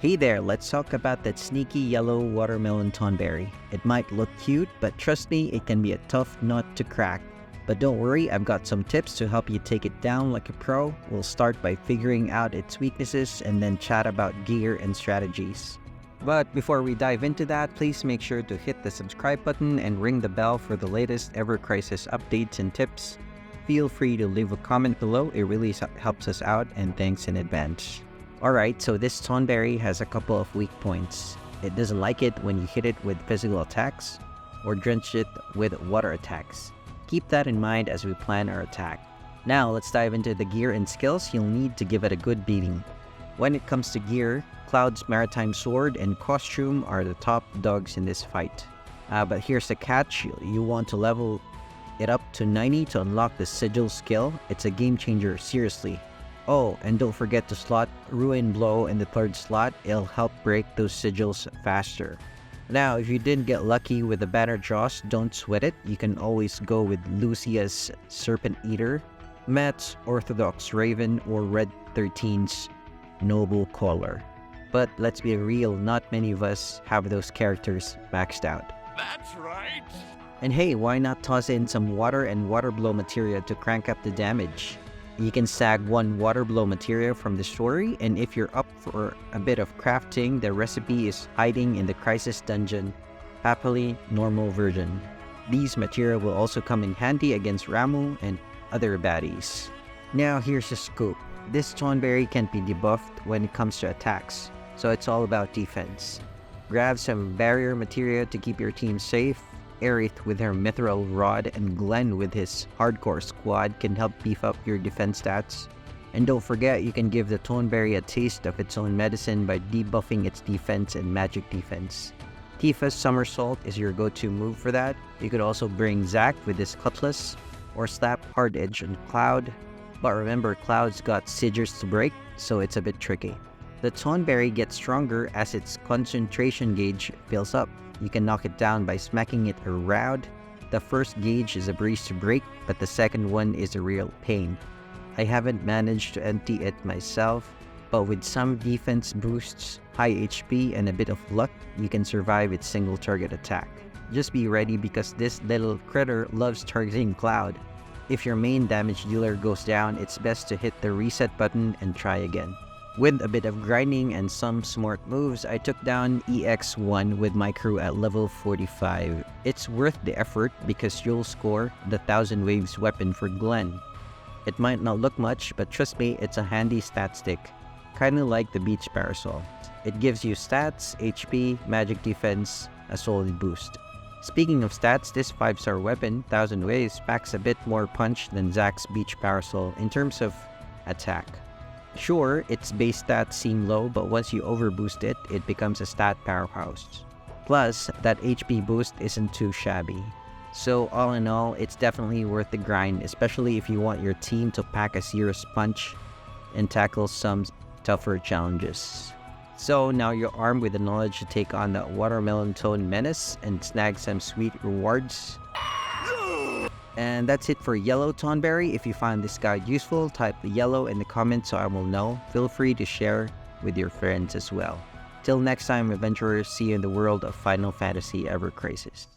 Hey there, let's talk about that sneaky yellow watermelon Tonberry. It might look cute, but trust me, it can be a tough nut to crack. But don't worry, I've got some tips to help you take it down like a pro. We'll start by figuring out its weaknesses and then chat about gear and strategies. But before we dive into that, please make sure to hit the subscribe button and ring the bell for the latest Ever Crisis updates and tips. Feel free to leave a comment below, it really helps us out, and thanks in advance. Alright, so this Tonberry has a couple of weak points. It doesn't like it when you hit it with physical attacks or drench it with water attacks. Keep that in mind as we plan our attack. Now let's dive into the gear and skills you'll need to give it a good beating. When it comes to gear, Cloud's Maritime Sword and costume are the top dogs in this fight. But here's the catch, you want to level it up to 90 to unlock the Sigil skill. It's a game changer, seriously. Oh, and don't forget to slot Ruin Blow in the third slot, it'll help break those sigils faster. Now, if you didn't get lucky with the banner jaws, don't sweat it. You can always go with Lucia's Serpent Eater, Matt's Orthodox Raven, or Red 13's Noble Caller. But let's be real, not many of us have those characters maxed out. That's right! And hey, why not toss in some water and water blow materia to crank up the damage? You can snag one water blow materia from the story, and if you're up for a bit of crafting, the recipe is hiding in the Crisis Dungeon, happily normal version. These materia will also come in handy against Ramu and other baddies. Now here's the scoop. This Tonberry can't be debuffed when it comes to attacks, so it's all about defense. Grab some barrier materia to keep your team safe. Aerith with her Mithril Rod and Glenn with his Hardcore Squad can help beef up your defense stats. And don't forget, you can give the Tonberry a taste of its own medicine by debuffing its defense and magic defense. Tifa's Somersault is your go-to move for that. You could also bring Zac with his Cutlass, or slap Hard Edge on Cloud. But remember, Cloud's got Sigils to break, so it's a bit tricky. The Tonberry gets stronger as its concentration gauge fills up. You can knock it down by smacking it around. The first gauge is a breeze to break, but the second one is a real pain. I haven't managed to empty it myself, but with some defense boosts, high HP, and a bit of luck, you can survive its single target attack. Just be ready because this little critter loves targeting Cloud. If your main damage dealer goes down, it's best to hit the reset button and try again. With a bit of grinding and some smart moves, I took down EX1 with my crew at level 45. It's worth the effort because you'll score the 1000 Waves weapon for Glenn. It might not look much, but trust me, it's a handy stat stick. Kinda like the Beach Parasol. It gives you stats, HP, magic defense, a solid boost. Speaking of stats, this 5-star weapon, 1000 Waves, packs a bit more punch than Zac's Beach Parasol in terms of attack. Sure, its base stats seem low, but once you overboost it, it becomes a stat powerhouse. Plus, that HP boost isn't too shabby. So all in all, it's definitely worth the grind, especially if you want your team to pack a serious punch and tackle some tougher challenges. So now you're armed with the knowledge to take on the Watermelon Tone Menace and snag some sweet rewards. And that's it for Yellow Tonberry. If you find this guide useful, type the yellow in the comments so I will know. Feel free to share with your friends as well. Till next time, adventurers, see you in the world of Final Fantasy Ever Crisis.